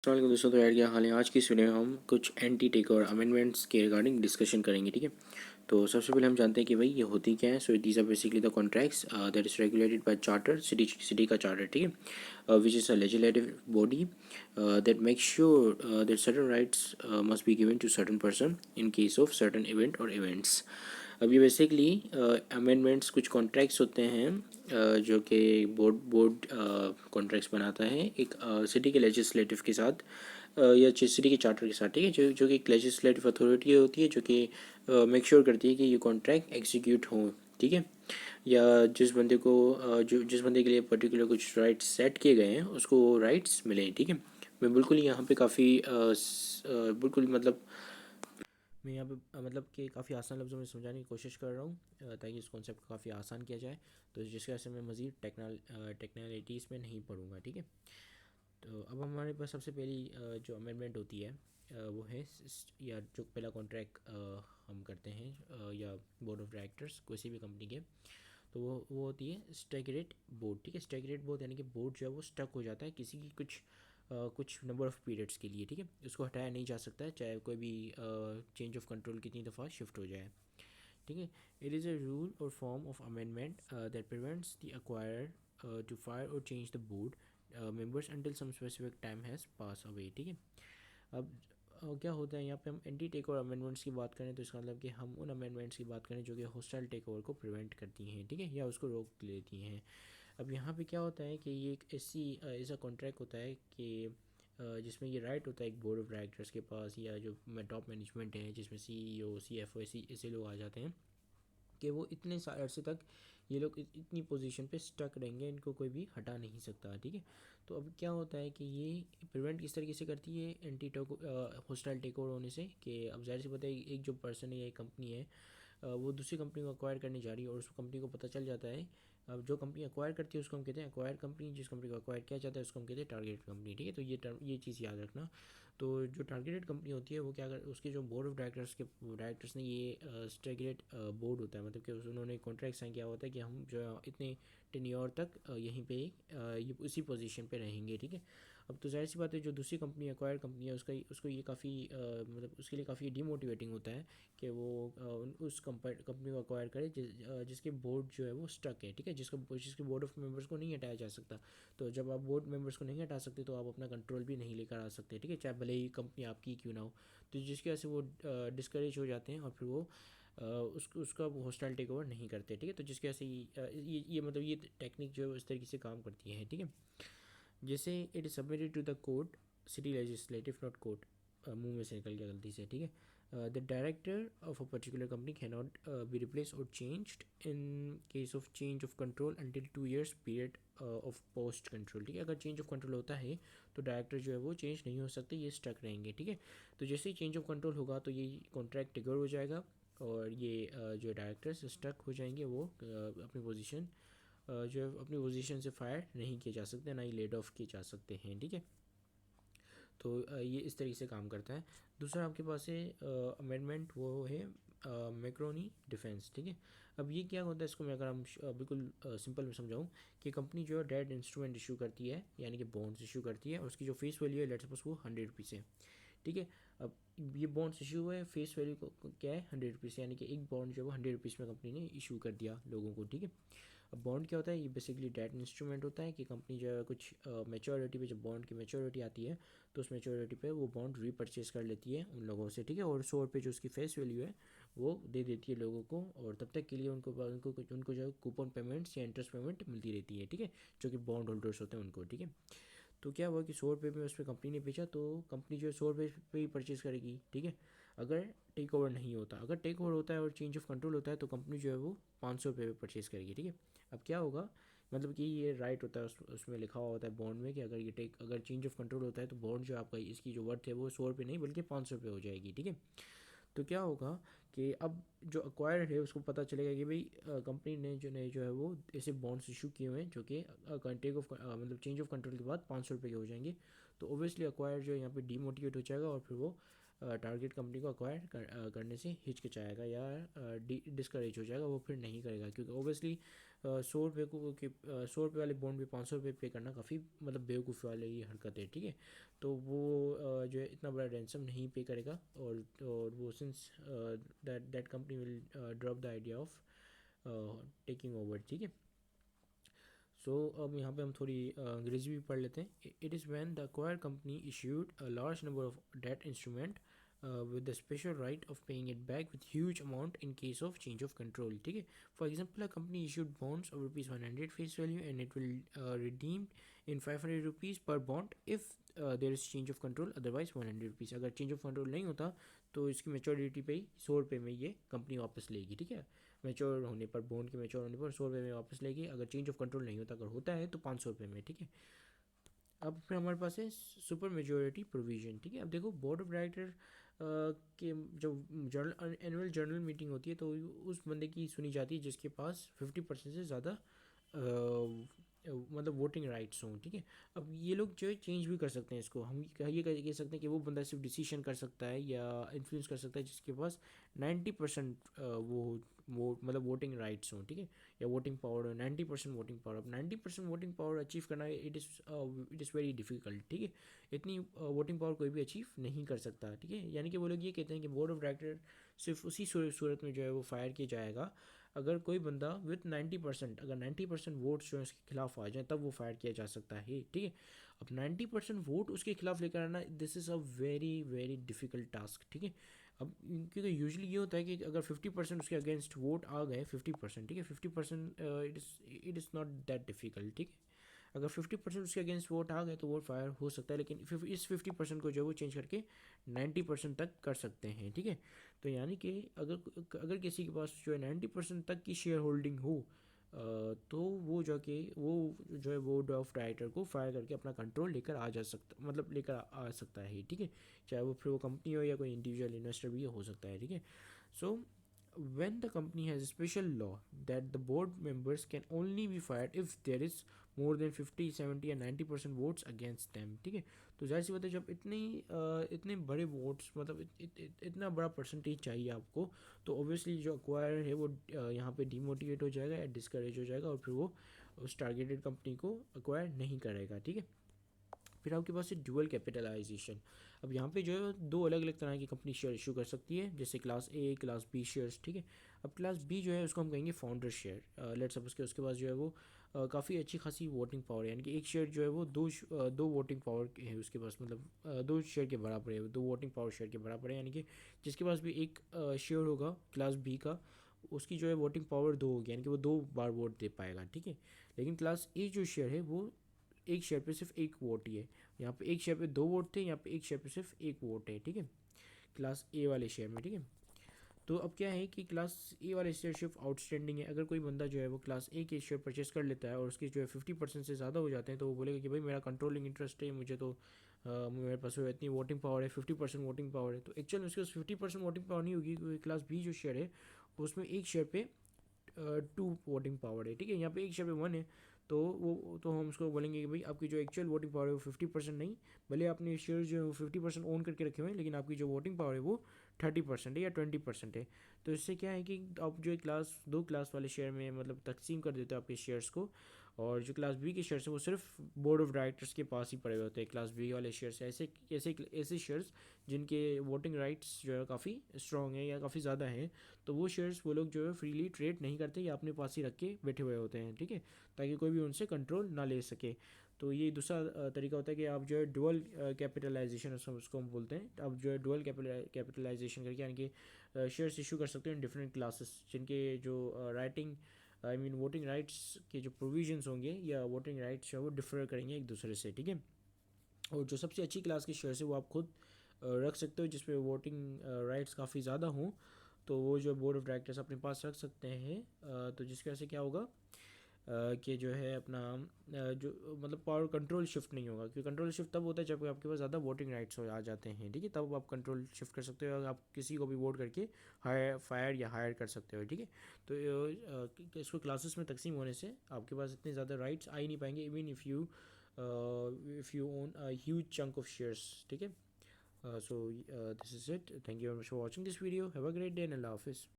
अस्सलाम दोस्तों, तो यार क्या हाल है। आज की इस वीडियो में हम कुछ एंटी टेक और अमेंडमेंट्स के रिगार्डिंग डिस्कशन करेंगे, ठीक है। तो सबसे पहले हम जानते हैं कि भाई ये होती क्या है। So these are basically the contracts that is regulated by charter, city का चार्टर, ठीक है, which is a legislative body that make sure that certain rights must be given to certain person in case of certain event और events. अब ये basically amendments कुछ contracts होते हैं जो कि बोर्ड कॉन्ट्रैक्ट्स बनाता है एक सिटी के लेजिस्लेटिव के साथ या सिटी के चार्टर के साथ, ठीक है, जो कि एक लेजिस्लेटिव अथॉरिटी होती है जो कि मेक श्योर करती है कि ये कॉन्ट्रैक्ट एग्जीक्यूट हो, ठीक है। या जिस बंदे को जिस बंदे के लिए पर्टिकुलर कुछ राइट्स सेट किए गए हैं उसको राइट्स मिले, ठीक है। मैं बिल्कुल यहाँ पे काफ़ी बिल्कुल मतलब मैं यहाँ पे मतलब कि काफ़ी आसान लफ्ज़ों में समझाने की कोशिश कर रहा हूँ ताकि इस कॉन्सेप्ट को काफ़ी आसान किया जाए। तो जिसकी वजह से मैं मज़ीद टेक्नैलिटीज़ में नहीं पढ़ूँगा, ठीक है। तो अब हमारे पास सबसे पहली जो अमेंडमेंट होती है वो है या जो पहला कॉन्ट्रैक्ट हम करते हैं या बोर्ड ऑफ डायरेक्टर्स किसी भी कंपनी के, तो वो होती है स्टैगरेट बोर्ड, ठीक है। स्टैगरेट बोर्ड यानी कि बोर्ड जो है वो स्टक हो जाता है किसी की कुछ नंबर ऑफ़ पीरियड्स के लिए, ठीक है। उसको हटाया नहीं जा सकता है चाहे कोई भी चेंज ऑफ कंट्रोल कितनी दफ़ा शिफ्ट हो जाए, ठीक है। It is a rule or form of amendment that prevents the acquire to fire or change the board members until some specific time has pass away, ठीक है। अब क्या होता है यहाँ पे हम एंटी टेक ओवर अमेंडमेंट्स की बात करें तो इसका मतलब कि हम उन अमेंडमेंट्स की बात करें जो कि हॉस्टाइल टेक ओवर को प्रिवेंट करती हैं, ठीक है, या उसको रोक लेती हैं। अब यहाँ पे क्या होता है कि ये एक ऐसा कॉन्ट्रैक्ट होता है कि जिसमें ये राइट होता है एक बोर्ड ऑफ डायरेक्टर्स के पास या जो टॉप मैनेजमेंट है जिसमें CEO CFO ऐसे लोग आ जाते हैं कि वो इतने अरसे तक ये लोग इतनी पोजीशन पे स्टक रहेंगे, इनको कोई भी हटा नहीं सकता, ठीक है। तो अब क्या होता है कि ये प्रिवेंट किस तरीके से करती है एंटी हॉस्टाइल टेक ओवर होने से, कि अब जाहिर सी बात है एक जो पर्सन है या एक कंपनी है वो दूसरी कंपनी को अक्वायर करने जा रही है और उस कंपनी को पता चल जाता है। अब जो कंपनी अक्वायर करती है उसको हम कहते हैं अक्वायर कंपनी, जिस कंपनी को अक्वायर किया जाता है उसको हम कहते हैं टारगेट कंपनी, ठीक है। तो ये चीज़ याद रखना। तो जो टारगेटेड कंपनी होती है वो क्या कर उसके जो बोर्ड ऑफ डायरेक्टर्स ने ये स्टेगरेट बोर्ड होता है, मतलब कि उन्होंने कॉन्ट्रैक्ट साइन किया होता है कि हम जो है इतने टेन्योर तक यहीं पे ये उसी पोजीशन पे रहेंगे, ठीक है। अब तो जाहिर सी बात है जो दूसरी कंपनी एक्वायर कंपनी है उसको ये काफ़ी मतलब उसके लिए काफ़ी डीमोटिवेटिंग होता है कि वो उस कंपनी को अक्वायर करे जिसके बोर्ड जो है वो स्टक है, ठीक है, जिसके बोर्ड ऑफ मेंबर्स को नहीं हटाया जा सकता। तो जब आप बोर्ड मेंबर्स को नहीं हटा सकते तो आप अपना कंट्रोल भी नहीं लेकर आ सकते, ठीक है, चाहे भले ही कंपनी आपकी क्यों ना हो। तो जिसकी वजह से वो डिस्करेज हो जाते हैं और फिर वो उसका हॉस्टाइल टेक ओवर नहीं करते, ठीक है। तो जिसकी वजह से ये मतलब ये टेक्निक जो है इस तरीके से काम करती है, ठीक है। जैसे it is submitted to the court, city legislative not court, मुंह में से निकल गया गलती से, ठीक है। The director of a particular company can not be replace or changed in case of change of control until 2 years period of post control, ठीक है। अगर चेंज ऑफ कंट्रोल होता है तो डायरेक्टर जो है वो चेंज नहीं हो सकते, ये स्टक रहेंगे, ठीक है। तो जैसे ही चेंज ऑफ कंट्रोल होगा तो ये कॉन्ट्रैक्ट ट्रिगर हो जाएगा और ये जो डायरेक्टर्स स्टक हो जाएंगे वो अपनी पोजीशन जो है अपनी पोजीशन से फायर नहीं किए जा सकते, ना ही लेड ऑफ किए जा सकते हैं, ठीक है। तो ये इस तरीके से काम करता है। दूसरा आपके पास है अमेंडमेंट, वो है मैक्रोनी डिफेंस, ठीक है। अब ये क्या होता है, इसको मैं अगर हम बिल्कुल सिंपल में समझाऊँ कि कंपनी जो है डेट इंस्ट्रूमेंट इशू करती है यानी कि बॉन्ड्स इशू करती है और उसकी जो फेस वैल्यू है लेट्स सपोज वो 100 रुपीज़ है, ठीक है। अब ये बॉन्ड्स इशू हुए, फेस वैल्यू को क्या है 100 रुपीज़, यानी कि एक बॉन्ड जो है वो 100 रुपीज़ में कंपनी ने इशू कर दिया लोगों को, ठीक है। अब बॉन्ड क्या होता है, ये बेसिकली डेट इंस्ट्रूमेंट होता है कि कंपनी जो है कुछ मेच्योरिटी पे, जब बॉन्ड की मेच्योरिटी आती है तो उस मेच्योरिटी पे वो बॉन्ड रीपरचेज कर लेती है उन लोगों से, ठीक है। और 100 रुपये जो उसकी फेस वैल्यू है वो दे देती है लोगों को और तब तक के लिए उनको जो है कूपन पेमेंट्स या इंटरेस्ट पेमेंट मिलती रहती है, ठीक है, जो कि बॉन्ड होल्डर्स होते हैं उनको, ठीक है। तो क्या हुआ कि 100 रुपये में उस पर कंपनी ने बेचा तो कंपनी जो है 100 रुपये पे ही परचेज़ करेगी, ठीक है। अगर टेक ओवर नहीं होता, अगर टेक ओवर होता है और चेंज ऑफ कंट्रोल होता है तो कंपनी जो है वो 500 रुपये पे परचेज़ करेगी, ठीक है। अब क्या होगा, मतलब कि ये राइट होता है उसमें लिखा हुआ होता है बॉन्ड में कि अगर चेंज ऑफ कंट्रोल होता है तो बॉन्ड जो आपका इसकी जो वर्थ है वो 100 रुपये नहीं बल्कि 500 रुपये हो जाएगी, ठीक है। तो क्या होगा कि अब जो अक्वायर्ड है उसको पता चलेगा कि भाई कंपनी ने जो है वो ऐसे बॉन्ड्स इशू किए हुए हैं जो कि टेक ऑफ मतलब चेंज ऑफ कंट्रोल के बाद 500 रुपये के हो जाएंगे। तो ओबियसली अक्वायर जो है यहाँ पे डीमोटिवेट हो जाएगा और फिर वो टारगेट कंपनी को करने से हिचकिचाएगा या डिस्करेज हो जाएगा, वो फिर नहीं करेगा क्योंकि ओबियसली ₹100 को के ₹100 वाले बॉन्ड पे ₹500 पे करना काफ़ी मतलब बेवकूफ़ी वाली ये हरकत है, ठीक है। तो वो जो है इतना बड़ा रैंसम नहीं पे करेगा, और वो since that company will drop the idea of taking over, ठीक है। सो अब यहाँ पे हम थोड़ी अंग्रेजी भी पढ़ लेते हैं। It is when the acquire company issued a large number of debt instrument with the special right of paying it back with huge amount in case of change of control, ठीक है। For example, a company issued bonds of ₹100 face value and it will redeem in ₹500 per bond if there is change of control, otherwise ₹100। अगर change of control नहीं होता तो इसकी maturity पे ही ₹100 में ये कंपनी वापस लेगी, ठीक है। मेच्योर होने पर, बॉन्ड के मेच्योर होने पर ₹100 में वापस लेगी। अगर चेंज ऑफ कंट्रोल नहीं होता, अगर होता है तो ₹500 में, ठीक है। अब फिर हमारे पास है सुपर मेजोरिटी प्रोविजन, ठीक है। अब देखो बोर्ड ऑफ डायरेक्टर के जब जर्नल एनुअल जर्नल मीटिंग होती है तो उस बंदे की सुनी जाती है जिसके पास 50% से ज़्यादा मतलब वोटिंग राइट्स हों, ठीक है। अब ये लोग जो है चेंज भी कर सकते हैं इसको, हम ये कह सकते हैं कि वो बंदा सिर्फ डिसीजन कर सकता है या इन्फ्लुएंस कर सकता है जिसके पास 90% वो मतलब वोटिंग राइट्स हों, ठीक है, या वोटिंग पावर 90% वोटिंग पावर। अब 90% वोटिंग पावर अचीव करना इट इज़ वेरी डिफिकल्ट, ठीक है। इतनी वोटिंग पावर कोई भी अचीव नहीं कर सकता, ठीक है। यानी कि वो लोग ये कहते हैं कि बोर्ड ऑफ डायरेक्टर सिर्फ उसी सूरत में जो है वो फायर किया जाएगा अगर कोई बंदा विथ 90%, अगर 90% वोट्स जो है उसके खिलाफ आ जाए तब वो फायर किया जा सकता है, ठीक है। अब 90% वोट उसके खिलाफ लेकर आना, this is a very very difficult task, ठीक है। अब क्योंकि यूजली ये होता है कि अगर 50% उसके अगेंस्ट वोट आ गए, 50%, ठीक है, 50% it is not that difficult, ठीक है। अगर 50% उसके अगेंस्ट वोट आ गए तो वोट फायर हो सकता है, लेकिन इस 50% को जो है वो चेंज करके 90% तक कर सकते हैं, ठीक है। तो यानी कि अगर किसी के पास जो है 90% तक की शेयर होल्डिंग हो तो वो जाके वो जो है बोर्ड ऑफ डायरेक्टर को फायर करके अपना कंट्रोल लेकर आ जा सकता, मतलब लेकर आ सकता है, ठीक है। चाहे वो फिर वो कंपनी हो या कोई इंडिविजुअल इन्वेस्टर भी हो सकता है, ठीक है। सो when the company has a special law that the board members can only be fired if there is more than 50, 70 या 90% वोट्स अगेंस्ट दैम, ठीक है। तो जाहिर सी बात है जब इतने बड़े वोट्स मतलब इतना बड़ा परसेंटेज चाहिए आपको, तो ऑब्वियसली जो अक्वायर है वो यहाँ पे डिमोटिवेट हो जाएगा या डिस्करेज हो जाएगा और फिर वो उस टारगेटेड कंपनी को अक्वायर नहीं करेगा, ठीक है। फिर आपके पास है ड्यूअल कैपिटलाइजेशन। अब यहाँ पे जो है दो अलग अलग तरह की कंपनी शेयर इशू कर सकती है, जैसे class A, class B shares, ठीक है। अब क्लास बी जो है उसको हम कहेंगे फाउंडर शेयर। लेट्स सपोज के उसके पास जो है वो काफ़ी अच्छी खासी वोटिंग पावर है, यानी कि एक शेयर जो है वो दो वोटिंग पावर है उसके पास, मतलब दो शेयर के बराबर है, दो वोटिंग पावर शेयर के बराबर है। यानी कि जिसके पास भी एक शेयर होगा क्लास बी का, उसकी जो है वोटिंग पावर दो होगी, यानी कि वो दो बार वोट दे पाएगा, ठीक है। लेकिन क्लास ए जो शेयर है वो एक शेयर पे सिर्फ एक वोट ही है। यहाँ पे एक शेयर पे दो वोट थे, यहाँ पे एक शेयर पे सिर्फ एक वोट है, ठीक है, क्लास ए वाले शेयर में, ठीक है। तो अब क्या है कि क्लास ए वाले शेयर सिर्फ आउटस्टैंडिंग है। अगर कोई बंदा जो है वो क्लास ए के शेयर परचेस कर लेता है और उसके जो है 50% से ज़्यादा हो जाते हैं तो वो बोलेगा कि भाई मेरा कंट्रोलिंग इंटरेस्ट है, मुझे तो मेरे पास जो इतनी वोटिंग पावर है, 50% वोटिंग पावर है। तो एक्चुअल में उसके पास 50% वोटिंग पावर नहीं होगी, क्योंकि क्लास बी जो शेयर है उसमें एक शेयर पे 2 वोटिंग पावर है, ठीक है। यहाँ पे एक शेयर पे 1 है, तो हम उसको बोलेंगे कि भाई आपकी जो एक्चुअल वोटिंग पावर है वो 50% नहीं, भले आपने शेयर जो है वो 50% ओन करके रखे हुए हैं, लेकिन आपकी जो वोटिंग पावर है वो 30% है या 20% है। तो इससे क्या है कि आप जो दो क्लास वाले शेयर में मतलब तकसीम कर देते हो आपके शेयर्स को, और जो क्लास बी के शेयर्स है वो सिर्फ बोर्ड ऑफ डायरेक्टर्स के पास ही पड़े हुए होते हैं। क्लास बी वाले शेयर्स ऐसे ऐसे ऐसे शेयर्स जिनके वोटिंग राइट्स जो है काफ़ी स्ट्रॉन्ग है या काफ़ी ज़्यादा हैं, तो वो शेयर्स वो लोग जो है फ्रीली ट्रेड नहीं करते या अपने पास ही रख के बैठे हुए होते हैं, ठीक है, ताकि कोई भी उनसे कंट्रोल ना ले सके। तो ये दूसरा तरीका होता है कि आप जो है डुअल कैपिटलाइजेशन उसको हम बोलते हैं। आप जो है डुअल कैपिटलाइजेशन करके यानी कि शेयर्स इशू कर सकते हो इन डिफरेंट क्लासेस, जिनके जो writing I mean voting rights के जो प्रोविजंस होंगे या वोटिंग राइट्स है वो डिफर करेंगे एक दूसरे से, ठीक है। और जो सबसे अच्छी क्लास के शेयर्स है वो आप खुद रख सकते हो, जिसपे वोटिंग राइट्स काफ़ी ज़्यादा हों, तो वो जो बोर्ड ऑफ डायरेक्टर्स अपने पास रख सकते हैं। तो जिसकी वजह से क्या होगा कि जो है अपना जो मतलब पावर कंट्रोल शिफ्ट नहीं होगा, क्योंकि कंट्रोल शिफ्ट तब होता है जब आपके पास ज़्यादा वोटिंग राइट्स हो आ जाते हैं, ठीक है, तब आप कंट्रोल शिफ्ट कर सकते हो, आप किसी को भी वोट करके फायर या हायर कर सकते हो, ठीक है। तो इसको क्लासेस में तकसीम होने से आपके पास इतने ज़्यादा राइट्स आ ही नहीं पाएंगे, even if you own a huge chunk of shares, ठीक है। So this is it. Thank you very much for watching this video. Have a great day and Allah Hafiz.